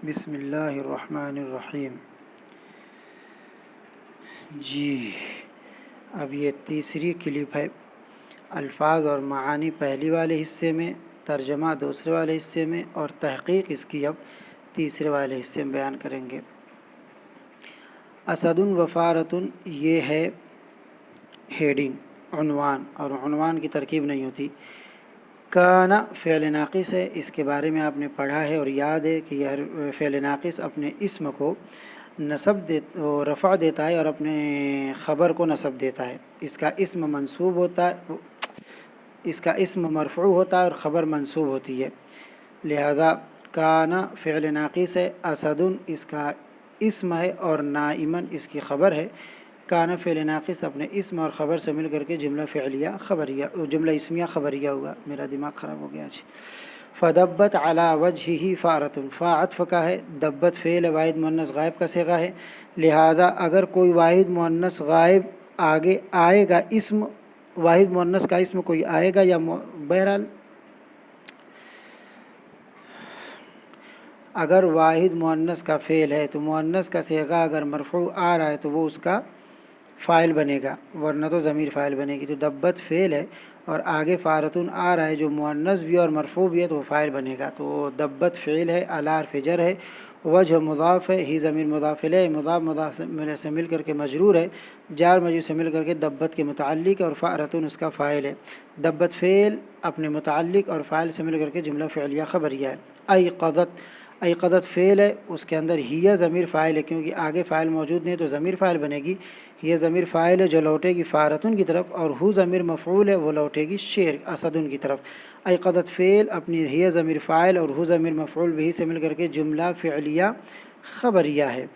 بسم اللہ الرحمن الرحیم۔ جی اب یہ تیسری کلپ ہے، الفاظ اور معانی پہلی والے حصے میں، ترجمہ دوسرے والے حصے میں، اور تحقیق اس کی اب تیسرے والے حصے میں بیان کریں گے۔ اسد و فارۃ، یہ ہے ہیڈنگ، عنوان، اور عنوان کی ترکیب نہیں ہوتی۔ کانا فعل ناقص ہے، اس کے بارے میں آپ نے پڑھا ہے اور یاد ہے کہ یہ فعل ناقص اپنے اسم کو نصب رفع دیتا ہے اور اپنے خبر کو نصب دیتا ہے۔ اس کا اسم منصوب ہوتا ہے، اس کا اسم مرفوع ہوتا ہے اور خبر منصوب ہوتی ہے۔ لہذا کانا فعل ناقص ہے، اسد اس کا اسم ہے اور نائمن اس کی خبر ہے۔ کانا فعل ناقص اپنے اسم اور خبر سے مل کر کے جملہ فعلیہ خبریہ، جملہ اسمیہ خبریہ ہوا۔ میرا دماغ خراب ہو گیا آج۔ فدبت علی وجہہ فارۃ، فا عطف کا ہے، دبت فعل واحد مؤنث غائب کا صیغہ ہے، لہذا اگر کوئی واحد مؤنث غائب آگے آئے گا، اسم واحد مؤنث کا اسم کوئی آئے گا، یا بہرحال اگر واحد مؤنث کا فعل ہے تو مؤنث کا صیغہ اگر مرفوع آ رہا ہے تو وہ اس کا فاعل بنے گا، ورنہ تو ضمیر فاعل بنے گی۔ تو دبت فعل ہے اور آگے فارتن آ رہا ہے جو مؤنث بھی اور مرفوع بھی ہے تو وہ فاعل بنے گا۔ تو دبت فعل ہے، علی حرف جر ہے، وجہ مضاف ہے، ہی ضمیر مضاف الیہ، مضاف سے مل کر کے مجرور ہے، جار مجرور سے مل کر کے دبت کے متعلق، اور فارتن اس کا فاعل ہے۔ دبت فعل اپنے متعلق اور فاعل سے مل کر کے جملہ فعلیہ خبریہ ہے۔ ایقظت فعل ہے، اس کے اندر ہی ضمیر فاعل ہے، کیونکہ آگے فاعل موجود نہیں تو ضمیر فاعل بنے گی۔ یہ ضمیر فاعل ہے جو لوٹے گی فارتن کی طرف، اور ہو ضمیر مفعول ہے وہ لوٹے گی شیر اسدن کی طرف۔ ایقظت فعل اپنی ہی ضمیر فاعل اور ہو ضمیر مفعول بھی سے مل کر کے جملہ فعلیہ خبریہ ہے۔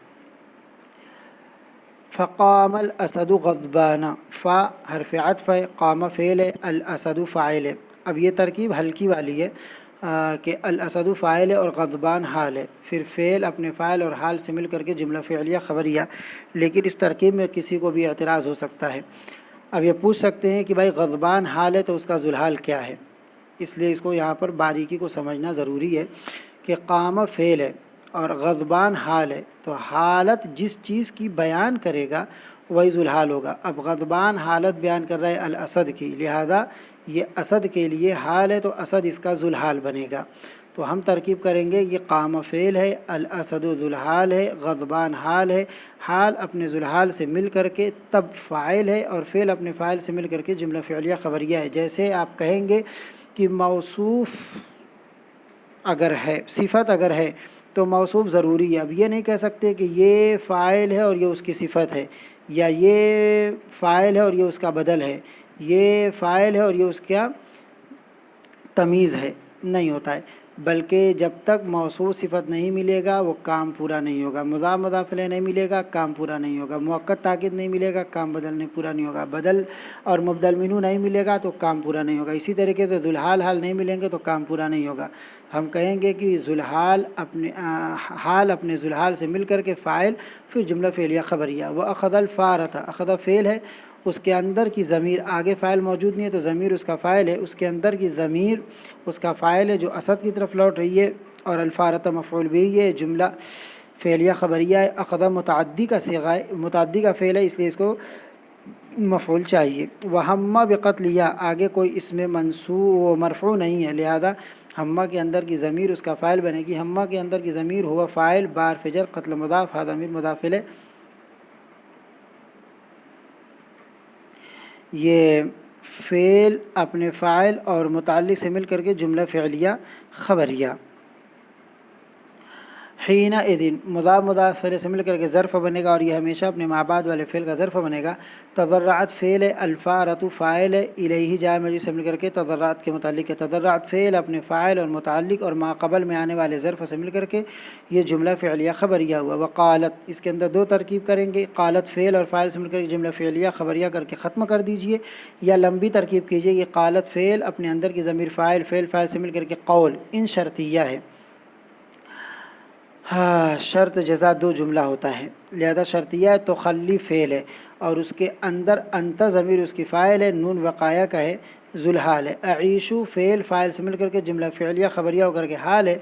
فقام الاسد غضبان، فا حرف عطف ہے، قام فعل ہے، الاسد فاعل ہے۔ اب یہ ترکیب ہلکی والی ہے کہ الاسد فاعل ہے اور غضبان حال ہے، پھر فعل اپنے فاعل اور حال سے مل کر کے جملہ فعلیہ خبریہ۔ لیکن اس ترکیب میں کسی کو بھی اعتراض ہو سکتا ہے۔ اب یہ پوچھ سکتے ہیں کہ بھائی غضبان حال ہے تو اس کا ذوالحال کیا ہے؟ اس لیے اس کو یہاں پر باریکی کو سمجھنا ضروری ہے کہ قام فعل ہے اور غضبان حال ہے، تو حالت جس چیز کی بیان کرے گا وہی ذوالحال ہوگا۔ اب غضبان حالت بیان کر رہا ہے الاسد کی، لہذا یہ اسد کے لیے حال ہے تو اسد اس کا ذوالحال بنے گا۔ تو ہم ترکیب کریں گے، یہ قام فعل ہے، الاسد ذوالحال ہے، غضبان حال ہے، حال اپنے ذوالحال سے مل کر کے تب فاعل ہے اور فعل اپنے فاعل سے مل کر کے جملہ فعلیہ خبریہ ہے۔ جیسے آپ کہیں گے کہ موصوف اگر ہے، صفت اگر ہے تو موصوف ضروری ہے۔ اب یہ نہیں کہہ سکتے کہ یہ فاعل ہے اور یہ اس کی صفت ہے، یا یہ فاعل ہے اور یہ اس کا بدل ہے، یہ فاعل ہے اور یہ اس کا تمیز ہے، نہیں ہوتا ہے۔ بلکہ جب تک موصوف صفت نہیں ملے گا وہ کام پورا نہیں ہوگا، مضاف مضاف الیہ نہیں ملے گا کام پورا نہیں ہوگا، مؤکد تاکید نہیں ملے گا کام بدل پورا نہیں ہوگا، بدل اور مبدل منہ نہیں ملے گا تو کام پورا نہیں ہوگا۔ اسی طریقے سے ذوالحال حال نہیں ملیں گے تو کام پورا نہیں ہوگا۔ ہم کہیں گے کہ ذوالحال اپنے حال اپنے ذوالحال سے مل کر کے فاعل، پھر جملہ فعلیہ خبریہ۔ وأخذ الفارۃ، اخذ فعل ہے، اس کے اندر کی ضمیر، آگے فاعل موجود نہیں ہے تو ضمیر اس کا فاعل ہے، اس کے اندر کی ضمیر اس کا فاعل ہے جو اسد کی طرف لوٹ رہی ہے، اور الفارۃ مفعول بھی ہے، جملہ فعلیہ خبریہ ہے۔ اخذ متعدی کا صیغہ ہے، متعدی کا فعل ہے، اس لیے اس کو مفعول چاہیے۔ وہم بقتل، آگے کوئی اس میں منصوب مرفوع نہیں ہے، لہذا ہمہ کے اندر کی ضمیر اس کا فاعل بنے گی۔ ہمہ کے اندر کی ضمیر ہوا فاعل، بار فجر، قتل مضاف، ہا ضمیر مضاف الیہ۔ یہ فعل اپنے فاعل اور متعلق سے مل کر کے جملہ فعلیہ خبریہ۔ حین اذن، مضاف مضاف الیہ سے مل کر کے ظرف بنے گا، اور یہ ہمیشہ اپنے ما بعد والے فعل کا ظرف بنے گا۔ تضرعت فعل ہے، الفارۃ فاعل ہے، الیہ جار مجرور سے مل کر کے تضرعت کے متعلق ہے۔ تضرعت فعل اپنے فاعل اور متعلق اور ما قبل میں آنے والے ظرف سے مل کر کے یہ جملہ فعلیہ خبریہ ہوا۔ وقالت، اس کے اندر دو ترکیب کریں گے، قالت فعل اور فاعل سے مل کر کے جملہ فعلیہ خبریہ کر کے ختم کر دیجئے، یا لمبی ترکیب کیجئے۔ یہ قالت فعل اپنے اندر کی ضمیر فاعل، فعل فاعل سے مل کر کے قول، ان شرطیہ ہے۔ ہاں، شرط جزا دو جملہ ہوتا ہے، لہذا شرطیہ ہے تو خلی فعل ہے اور اس کے اندر انت ضمیر اس کی فاعل ہے، نون وقایہ کا ہے، ذوالحال ہے۔ اعیشو فعل فاعل سے مل کر کے جملہ فعلیہ خبریہ ہو کر کے حال ہے،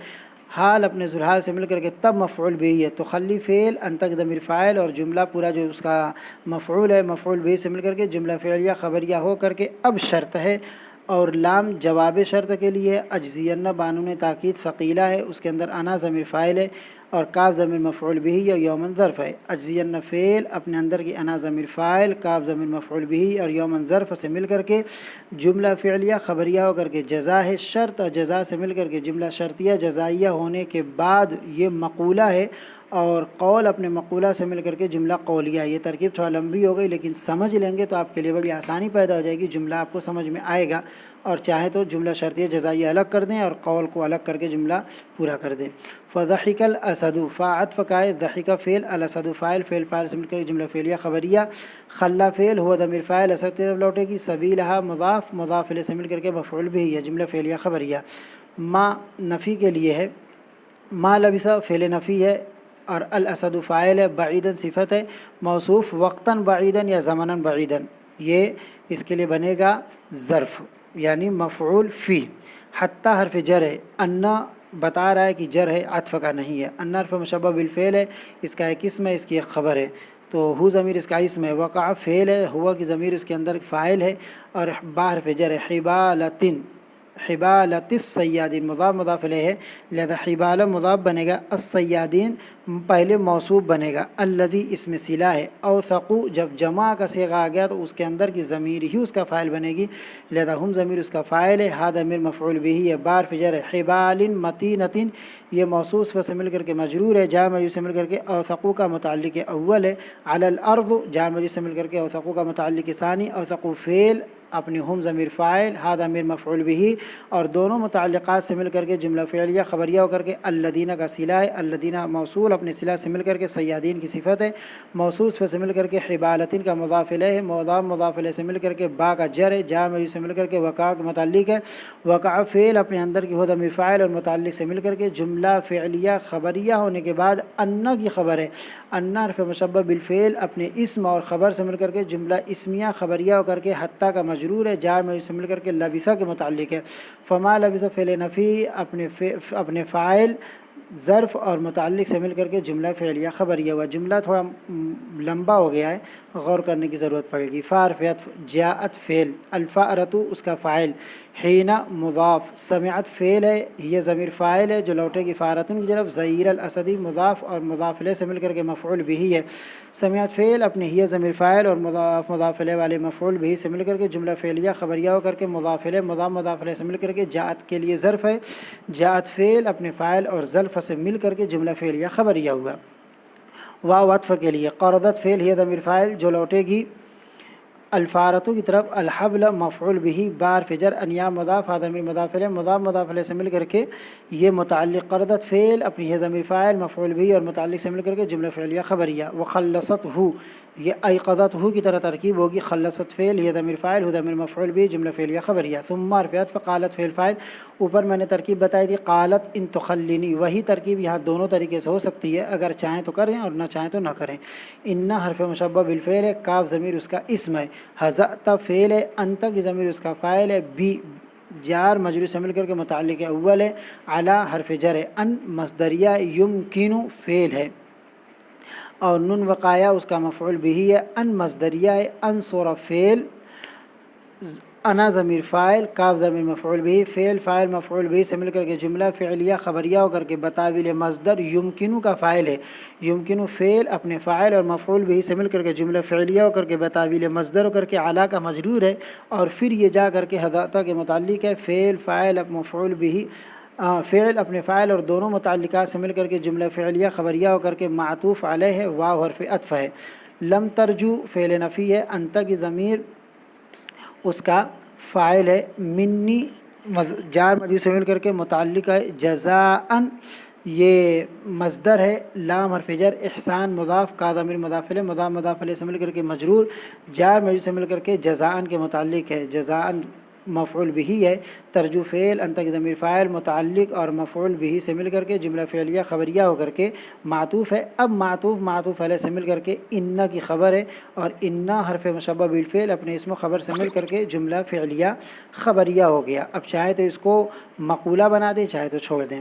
حال اپنے ذوالحال سے مل کر کے تب مفعول بھی ہے، تو خلی فعل ان تک ضمیر فاعل اور جملہ پورا جو اس کا مفعول ہے مفعول بھی سے مل کر کے جملہ فعلیہ خبریہ ہو کر کے اب شرط ہے، اور لام جواب شرط کے لیے، اجزین بانون تاکید ثقیلہ ہے، اس کے اندر انا ضمیر فاعل ہے اور کاف ضمیر مفعول بھی یا یومن ظرف ہے۔ اجزین فعل اپنے اندر کی انا ضمیر فاعل، کاف ضمیر مفعول بھی اور یومن ظرف سے مل کر کے جملہ فعلیہ خبریہ ہو کر کے جزا ہے، شرط اور جزا سے مل کر کے جملہ شرطیہ جزائیہ ہونے کے بعد یہ مقولہ ہے، اور قول اپنے مقولہ سے مل کر کے جملہ قولیہ۔ یہ ترکیب تھوڑا لمبی ہو گئی لیکن سمجھ لیں گے تو آپ کے لیے بڑی آسانی پیدا ہو جائے گی، جملہ آپ کو سمجھ میں آئے گا، اور چاہے تو جملہ شرطیہ جزائیہ الگ کر دیں اور قول کو الگ کر کے جملہ پورا کر دیں۔ فضحک الاسد فعطف کا ہے، ضحک فعل، الاسد فاعل، فعل فاعل سے مل کر جملہ فعلیہ خبریہ، خلا فعل، ہوا ضمیر فاعل، اسد طرف لوٹے گی، سبیلہا مضاف، مضاف الیہ سے مل کر کے مفعول بھی ہے، جملہ فعلیہ خبریہ۔ ما نفی کے لیے ہے، ما لبث فعل نفی ہے اور الاسد فاعل ہے، بعیداً صفت ہے، موصوف وقتاً بعیداً یا زماناً بعیداً، یہ اس کے لیے بنے گا ظرف یعنی مفعول فی۔ حتی حرف جر ہے، انا بتا رہا ہے کہ جر ہے، عطف کا نہیں ہے، انا حرف مشبہ بالفعل ہے، اس کا ایک اسم ہے، اس کی ایک خبر ہے، تو ہو ضمیر اس کا اسم ہے، وقع فعل ہے، ہوا کی ضمیر اس کے اندر فاعل ہے، اور با حرف جر ہے، حبالتن، حبالت الصیادین، مضاف مضاف الیہ ہے، لہذا حبال مضاف بنے گا، الصیادین پہلے موصوف بنے گا، الذی اسم صلہ ہے، اوثقو جب جمع کا صیغہ آ گیا تو اس کے اندر کی ضمیر ہی اس کا فاعل بنے گی، لہذا ہم ضمیر اس کا فاعل ہے، ہا ضمیر مفعول بھی ہے، بار فجر ہے، حبال متینۃ یہ موصوف سے مل کر کے مجرور ہے، جار مجرور سے مل کر کے اوثقو کا متعلق اول ہے، علی الارض جار مجرور سے مل کر کے اوثقو کا متعلق ثانی، اوثقو فعل اپنے ہم ضمیر فاعل، ہا ضمیر مفعول بھی، اور دونوں متعلقات سے مل کر کے جملہ فعلیہ خبریہ ہو کر کے الذین کا صلہ ہے، الذین موصول اپنے صلہ سے مل کر کے سیادین کی صفت ہے، موصوف سے مل کر کے حبالتین کا مضاف الیہ ہے، مضاف مضاف الیہ سے مل کر کے با کا جر ہے، جا مجرور سے مل کر کے وقع کے متعلق ہے، وقع فعل اپنے اندر کی ہو ضمیر فاعل اور متعلق سے مل کر کے جملہ فعلیہ خبریہ ہونے کے بعد انا کی خبر ہے، انا حرف مشبہ بالفعل اپنے اسم اور خبر سے مل کر کے جملہ اسمیہ خبریہ ہو کر کے حتی کا مجرور ہے، جار مجرور سے مل کر کے لبث کے متعلق ہے، فما لبث فعل نفی اپنے فاعل ظرف اور متعلق سے مل کر کے جملہ فعلیہ خبریہ ہوا۔ جملہ تھوڑا لمبا ہو گیا ہے، غور کرنے کی ضرورت پڑے گی۔ فعرف جاءت فعل، الفأرۃ اس کا فاعل، حین مضاف، سمعت فعل ہے، یہ ضمیر فاعل ہے جو لوٹے گی فارتن کی طرف، زیر الاسدی مضاف اور مضاف الیہ سے مل کر کے مفعول بھی ہے، سمعت فعل اپنے ہی ضمیر فاعل اور مضاف الیہ والے مفعول بھی سے مل کر کے جملہ فعلیہ خبریہ ہو کر کے مضاف الیہ مضاف الیہ سے مل کر کے جاءت کے لیے ظرف ہے، جاءت فعل اپنے فاعل اور ظرف سے مل کر کے جملہ فعلیہ خبریہ ہوا۔ واو عطف کے لیے، قرضت فعل ہی ضمیر فاعل جو لوٹے گی الفارتو کی طرف، الحبل مفعول بھی، بار فجر، انیا مضاف، ضمیر مضاف الیہ مضاف الیہ سے مل کر کے یہ متعلق، قرضت فعل اپنی یہ ضمیر فاعل مفعول بھی اور متعلق سے مل کر کے جملہ فعلیہ خبریہ۔ وخلصت ہو، یہ ایقظت ہو کی طرح ترکیب ہوگی، خلصت فعل یہ ضمیر فاعل، ہو ضمیر مفعول بھی، جملہ فعلیہ خبریہ۔ ثم حرف عطف، قالت فعل فاعل، اوپر میں نے ترکیب بتائی تھی، قالت ان تخلنی، وہی ترکیب یہاں دونوں طریقے سے ہو سکتی ہے، اگر چاہیں تو کریں اور نہ چاہیں تو نہ کریں۔ ان حرف مشبہ بالفعل ہے، کاف ضمیر اس کا اسم ہے، حزأت فعل ہے، انت کی ضمیر اس کا فاعل ہے، بی جار مجرور سے مل کر کے متعلق اول ہے، علی حرف جر ہے، ان مصدریہ یمکن فعل ہے اور نون وقایا اس کا مفعول بھی ہے، ان مصدریہ ہے، انصر فعل، انا ضمیر فاعل، کاف ضمیر مفعول بھی، فعل فاعل مفعول بھی سے مل کر کے جملہ فعلیہ خبریہ ہو کر کے بتاویل مصدر یمکنو کا فاعل ہے، یمکنو فعل اپنے فاعل اور مفعول بھی سے مل کر کے جملہ فعلیہ ہو کر کے بتاویل مصدر ہو کر کے اعلیٰ کا مجرور ہے، اور پھر یہ جا کر کے حذاتا کے متعلق ہے، فعل فاعل مفعول بھی، فعل اپنے فاعل اور دونوں متعلقات سے مل کر کے جملہ فعلیہ خبریہ ہو کر کے معطوف علیہ ہے، واو حرف عطف ہے۔ لم ترجو فعل نفی ہے، انت کی ضمیر اس کا فاعل ہے، منی جار مجرور سے مل کر کے متعلق ہے، جزاءً یہ مصدر ہے، لام حرف جر، احسان مضاف، کا ضمیر مضاف الیہ مضاف الیہ سے مل کر کے مجرور، جار مجرور سے مل کر کے جزاءً کے متعلق ہے، جزاءً مفعول بھی ہے، ترجو فعل انت کی ضمیر فاعل متعلق اور مفعول بھی سے مل کر کے جملہ فعلیہ خبریہ ہو کر کے معطوف ہے۔ اب معطوف علیہ سے مل کر کے ان کی خبر ہے، اور ان حرف مشبہ بالفعل اپنے اسم و خبر سے مل کر کے جملہ فعلیہ خبریہ ہو گیا۔ اب چاہے تو اس کو مقولہ بنا دیں، چاہے تو چھوڑ دیں۔